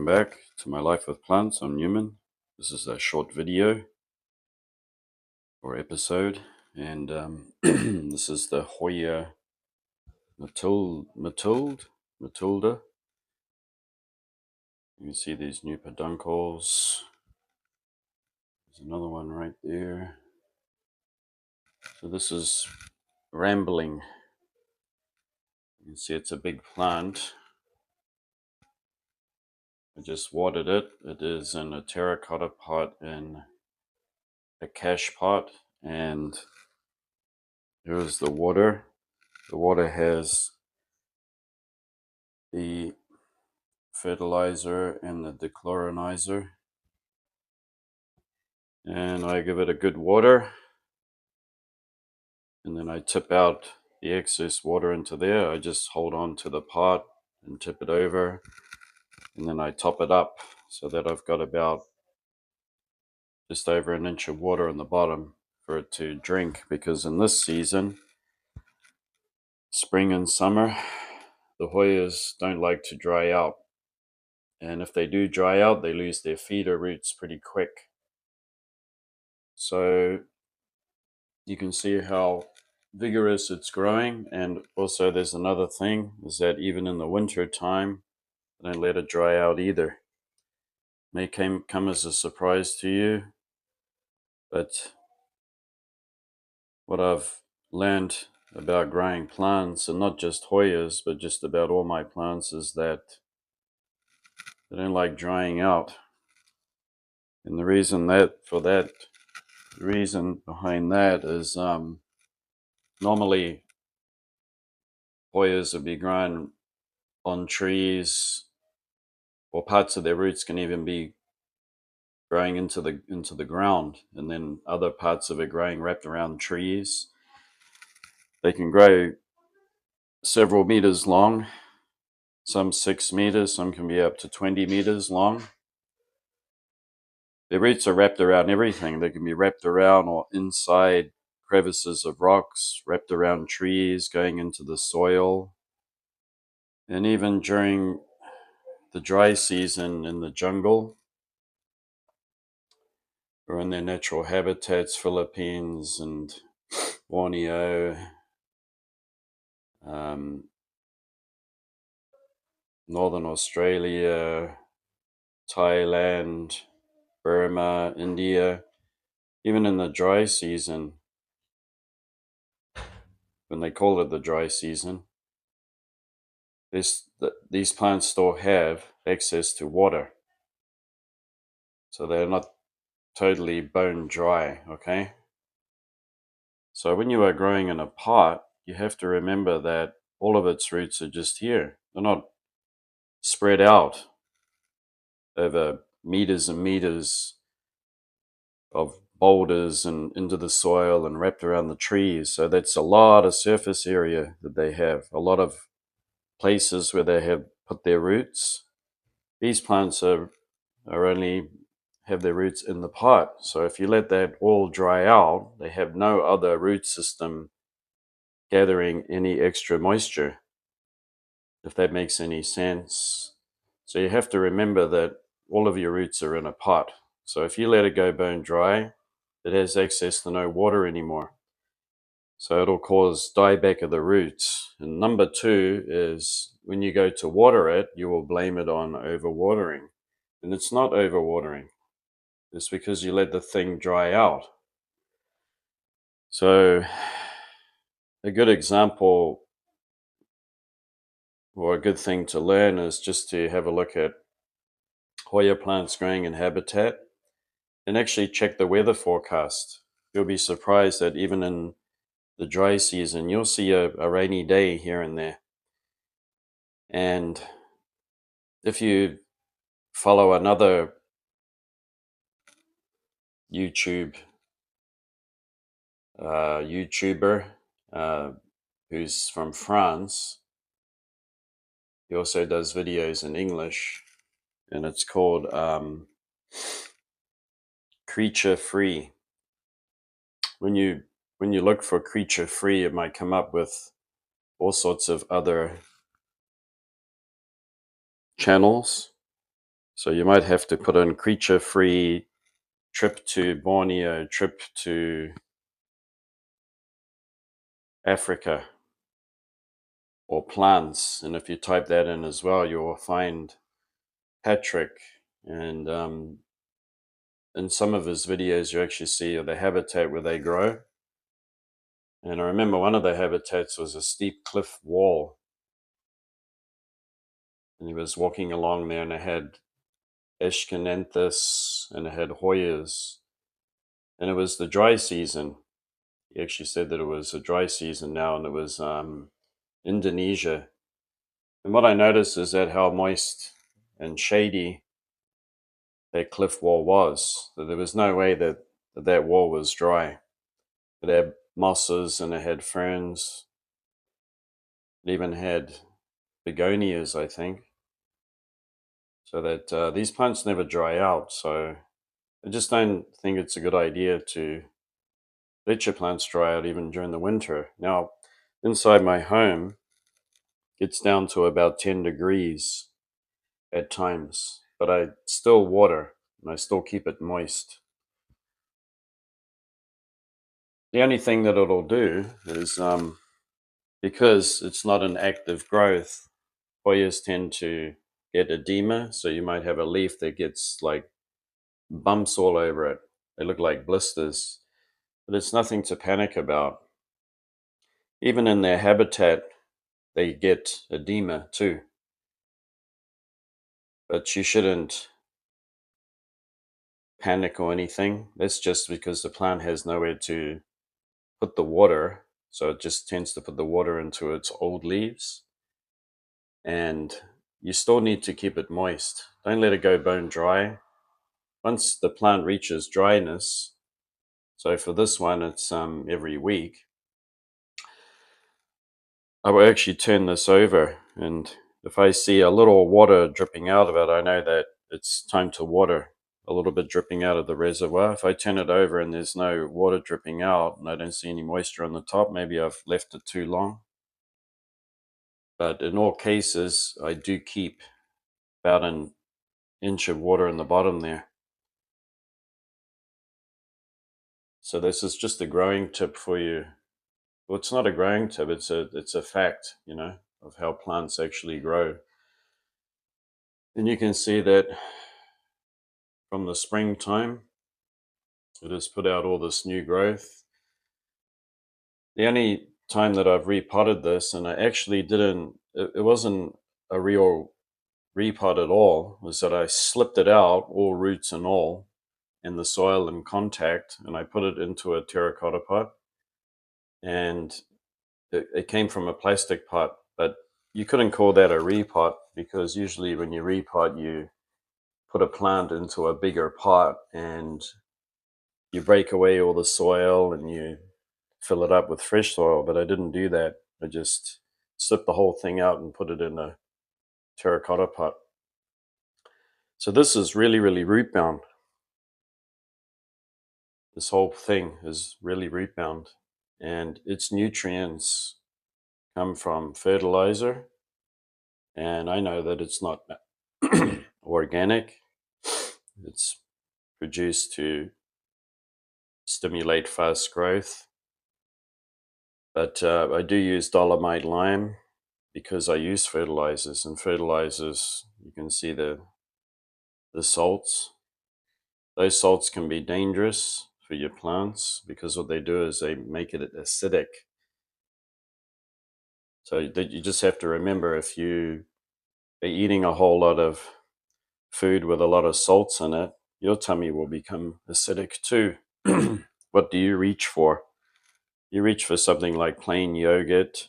welcome back to my life with plants. I'm Newman. This is a short video or episode, and this is the Hoya Mathilda. You can see these new peduncles. There's another one right there. So this is rambling. You can see it's a big plant. I just watered it. It is in a terracotta pot in a cash pot, and here's the water. The water has the fertilizer and the dechlorinizer, and I give it a good water, and then I tip out the excess water into there. I just hold on to the pot and tip it over, and then I top it up so that I've got about just over an inch of water in the bottom for it to drink, because in this season, spring and summer, the Hoyas don't like to dry out, and if they do dry out, they lose their feeder roots pretty quick. So you can see how vigorous it's growing. And also there's another thing, is that even in the winter time, I don't let it dry out either. May come as a surprise to you, but what I've learned about growing plants, and not just Hoyas, but just about all my plants, is that they don't like drying out. And the reason behind that is normally Hoyas would be grown on trees, or parts of their roots can even be growing into the ground, and then other parts of it growing wrapped around trees. They can grow several meters long, some 6 meters, some can be up to 20 meters long. Their roots are wrapped around everything. They can be wrapped around or inside crevices of rocks, wrapped around trees, going into the soil. And even during the dry season in the jungle, or in their natural habitats, Philippines and Borneo, Northern Australia, Thailand, Burma, India, even in the dry season, when they call it the dry season, these plants still have access to water. So they're not totally bone dry, okay? So when you are growing in a pot, you have to remember that all of its roots are just here. They're not spread out over meters and meters of boulders and into the soil and wrapped around the trees. So that's a lot of surface area that they have, a lot of places where they have put their roots. These plants only have their roots in the pot. So if you let that all dry out, they have no other root system gathering any extra moisture, if that makes any sense. So you have to remember that all of your roots are in a pot. So if you let it go bone dry, it has access to no water anymore. So it'll cause dieback of the roots. And number two is, when you go to water it, you will blame it on overwatering. And it's not overwatering. It's because you let the thing dry out. So a good example, or a good thing to learn, is just to have a look at Hoya plants growing in habitat and actually check the weather forecast. You'll be surprised that even in the dry season, you'll see a rainy day here and there. And if you follow another YouTuber who's from France, he also does videos in English, and it's called Creature Free. When you look for Creature Free, it might come up with all sorts of other channels, So you might have to put in creature-free, trip to Borneo, trip to Africa, or plants. And if you type that in as well, you'll find Patrick. And in some of his videos, you actually see the habitat where they grow. And I remember one of the habitats was a steep cliff wall. And he was walking along there, and it had Eschenanthus and it had Hoyas. And it was the dry season. He actually said that it was a dry season now, and it was Indonesia. And what I noticed is that how moist and shady that cliff wall was. That there was no way that that wall was dry. It had mosses and it had ferns. It even had begonias, I think. So that these plants never dry out. So I just don't think it's a good idea to let your plants dry out even during the winter. Now, inside my home, it's down to about 10 degrees at times, but I still water and I still keep it moist. The only thing that it'll do is because it's not an active growth, Hoyas tend to get edema. So you might have a leaf that gets like bumps all over it. They look like blisters, but it's nothing to panic about. Even in their habitat, they get edema too. But you shouldn't panic or anything. That's just because the plant has nowhere to put the water. So it just tends to put the water into its old leaves. And you still need to keep it moist. Don't let it go bone dry. Once the plant reaches dryness, so for this one, it's every week, I will actually turn this over. And if I see a little water dripping out of it, I know that it's time to water. A little bit dripping out of the reservoir. If I turn it over and there's no water dripping out and I don't see any moisture on the top, maybe I've left it too long. But in all cases, I do keep about an inch of water in the bottom there. So this is just a growing tip for you. Well, it's not a growing tip, it's a fact, of how plants actually grow. And you can see that from the springtime, it has put out all this new growth. The only time that I've repotted this, and I actually didn't, it wasn't a real repot at all, was that I slipped it out, all roots and all, in the soil in contact, and I put it into a terracotta pot. And it came from a plastic pot, but you couldn't call that a repot because usually when you repot, you put a plant into a bigger pot and you break away all the soil and you fill it up with fresh soil. But I didn't do that. I just stripped the whole thing out and put it in a terracotta pot. So this is really, really root bound. This whole thing is really root bound, and its nutrients come from fertilizer. And I know that it's not organic. It's produced to stimulate fast growth. But I do use dolomite lime because I use fertilizers. And fertilizers, you can see the salts. Those salts can be dangerous for your plants because what they do is they make it acidic. So you just have to remember, if you are eating a whole lot of food with a lot of salts in it, your tummy will become acidic too. What do you reach for? You reach for something like plain yogurt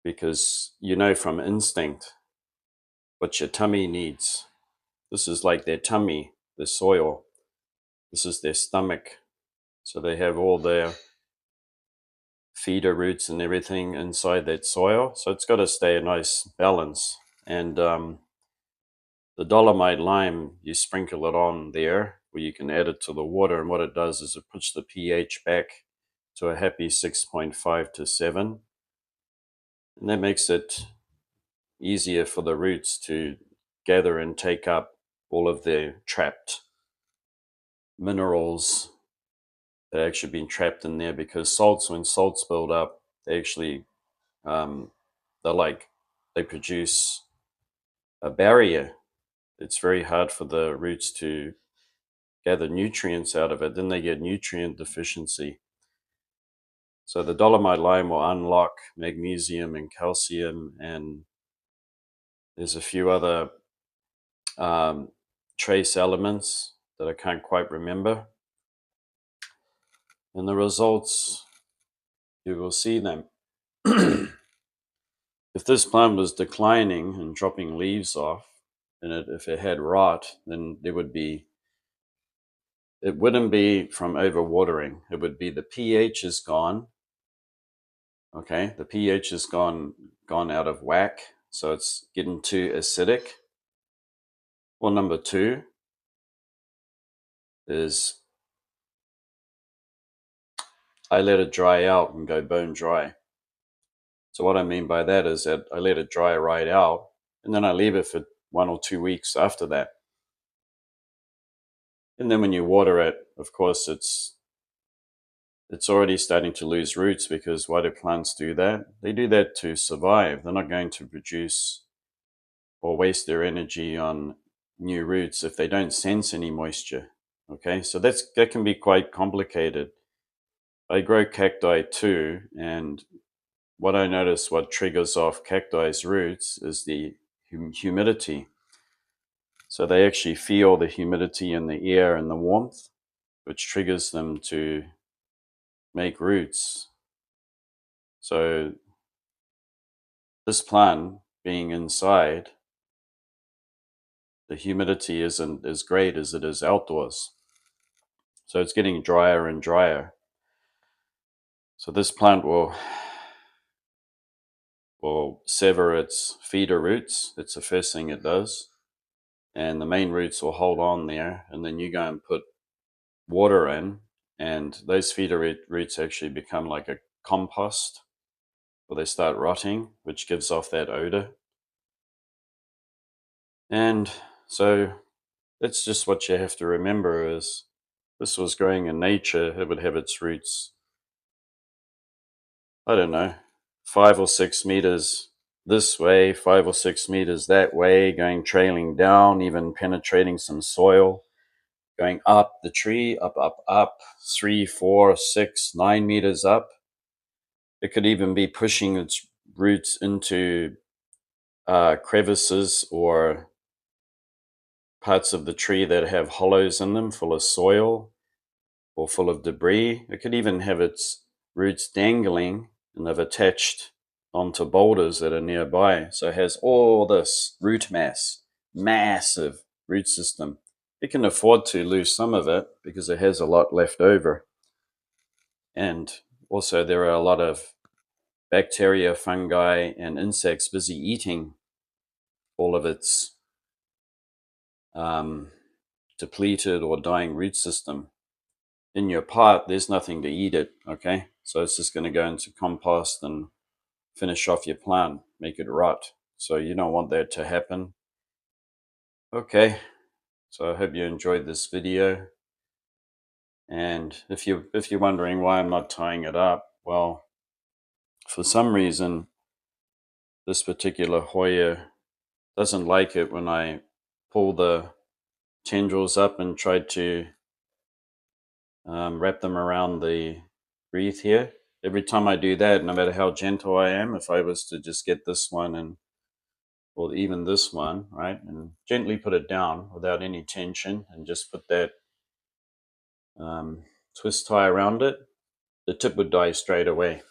because you know from instinct what your tummy needs. This is like their tummy, the soil. This is their stomach. So they have all their feeder roots and everything inside that soil. So it's got to stay a nice balance. And the dolomite lime, you sprinkle it on there where you can add it to the water. And what it does is it puts the pH back to a happy 6.5 to 7. And that makes it easier for the roots to gather and take up all of the trapped minerals that are actually been trapped in there, because salts, when salts build up, they actually um, they produce a barrier. It's very hard for the roots to gather nutrients out of it. Then they get nutrient deficiency. So the dolomite lime will unlock magnesium and calcium, and there's a few other um, trace elements that I can't quite remember. And the results, you will see them. If this plant was declining and dropping leaves off, and if it had rot, then it wouldn't be from overwatering. It would be the pH is gone. Okay, the pH is gone out of whack, so it's getting too acidic. Or number two is I let it dry out and go bone dry. So what I mean by that is that I let it dry right out, and then I leave it for 1 or 2 weeks after that. And then when you water it, of course, it's already starting to lose roots, because why do plants do that? They do that to survive. They're not going to produce or waste their energy on new roots if they don't sense any moisture. Okay, so that can be quite complicated. I grow cacti too, and what I notice, what triggers off cacti's roots is the humidity. So they actually feel the humidity in the air and the warmth, which triggers them to make roots. So this plant being inside, the humidity isn't as great as it is outdoors. So it's getting drier and drier. So this plant will sever its feeder roots. It's the first thing it does. And the main roots will hold on there, and then you go and put water in, and those feeder roots actually become like a compost, or they start rotting, which gives off that odor. And so that's just what you have to remember is this was growing in nature. It would have its roots, I don't know, 5 or 6 meters this way, 5 or 6 meters that way, going trailing down, even penetrating some soil, going up the tree, up, 3, 4, 6, 9 meters up. It could even be pushing its roots into crevices or parts of the tree that have hollows in them full of soil or full of debris. It could even have its roots dangling, and they've attached onto boulders that are nearby. So it has all this root mass, massive root system. It can afford to lose some of it because it has a lot left over. And also there are a lot of bacteria, fungi, and insects busy eating all of its depleted or dying root system. In your pot, there's nothing to eat it, okay? So it's just going to go into compost and finish off your plant, make it rot. So you don't want that to happen. Okay, so I hope you enjoyed this video. And if you're wondering why I'm not tying it up, well, for some reason, this particular Hoya doesn't like it when I pull the tendrils up and try to wrap them around the wreath here. Every time I do that, no matter how gentle I am, if I was to just get this one or even this one, right, and gently put it down without any tension and just put that twist tie around it, the tip would die straight away.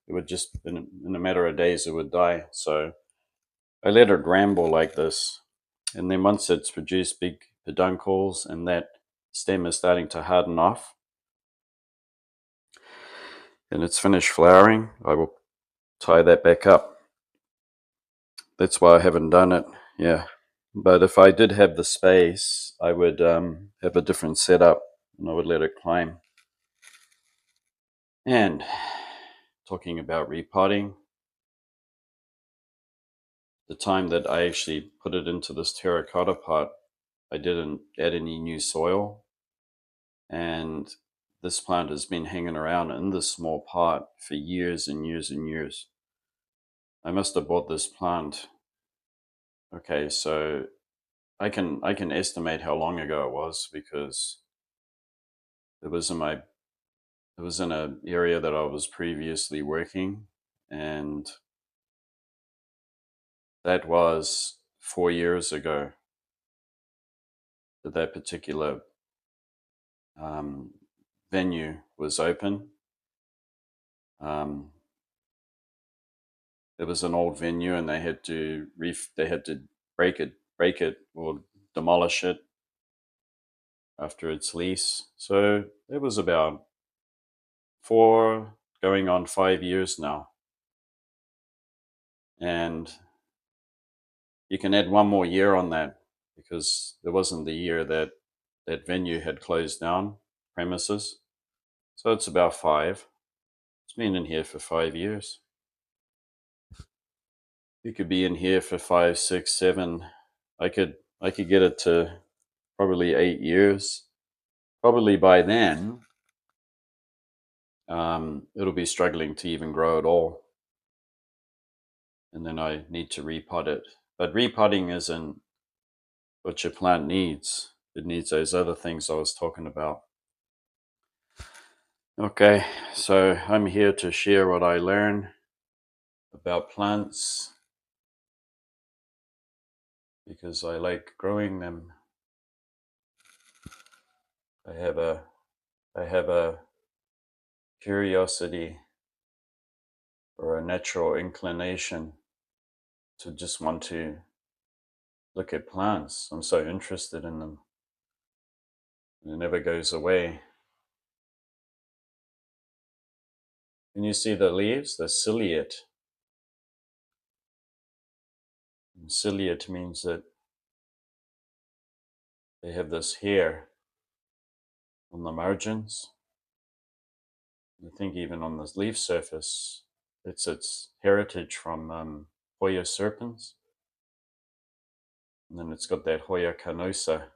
It would just, in a matter of days, it would die. So I let it ramble like this. And then once it's produced big peduncles and that stem is starting to harden off, and it's finished flowering, I will tie that back up. That's why I haven't done it. Yeah. But if I did have the space, I would have a different setup, and I would let it climb. And talking about repotting, the time that I actually put it into this terracotta pot, I didn't add any new soil, and this plant has been hanging around in this small pot for years and years and years. I must have bought this plant. Okay, so I can estimate how long ago it was, because it was in my it was in an area that I was previously working, and that was 4 years ago that that particular um, venue was open. Um, it was an old venue, and they had to break it, or demolish it after its lease. So it was about going on 5 years now, and you can add one more year on that, because there wasn't the year that that venue had closed down premises. So it's about five. It's been in here for 5 years. You could be in here for 5, 6, 7. I could get it to probably 8 years. Probably by then, it'll be struggling to even grow at all. And then I need to repot it. But repotting isn't what your plant needs. It needs those other things I was talking about. Okay, so I'm here to share what I learn about plants, because I like growing them. I have a curiosity, or a natural inclination, to just want to look at plants. I'm so interested in them. It never goes away. Can you see the leaves? They're ciliate. And ciliate means that they have this hair on the margins. I think even on the leaf surface, it's its heritage from Hoya serpens. And then it's got that Hoya carnosa,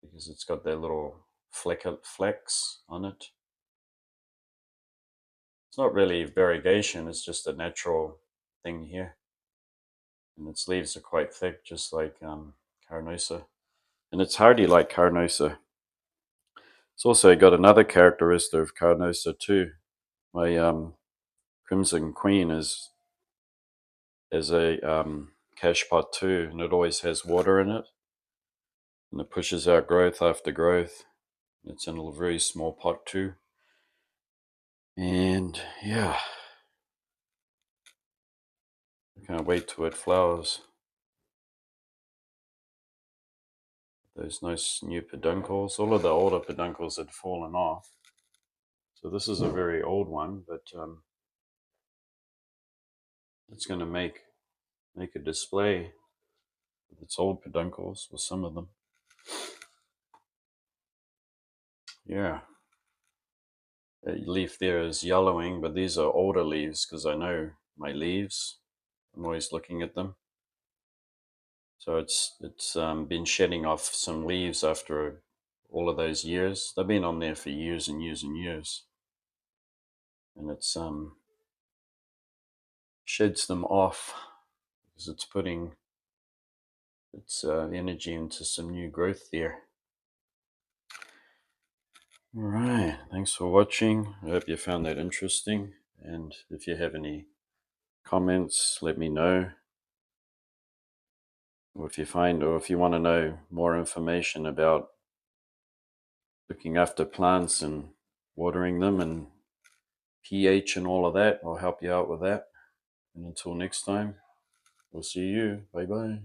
because it's got that little flecks on it. It's not really variegation, it's just a natural thing here. And its leaves are quite thick, just like carnosa. And it's hardy like carnosa. It's also got another characteristic of carnosa too. My Crimson Queen is a cash pot too, and it always has water in it. And it pushes out growth after growth. It's in a very small pot too. And yeah, I can't wait till it flowers. Those nice new peduncles. All of the older peduncles had fallen off. So this is a very old one, but it's going to make a display with its old peduncles, with some of them. Yeah. The leaf there is yellowing, but these are older leaves, because I know my leaves. I'm always looking at them. So it's been shedding off some leaves after all of those years. They've been on there for years and years and years. And it's sheds them off, because it's putting its energy into some new growth there. All right, thanks for watching. I hope you found that interesting. And if you have any comments, let me know. Or if you want to know more information about looking after plants and watering them and pH and all of that, I'll help you out with that. And until next time, we'll see you. Bye bye.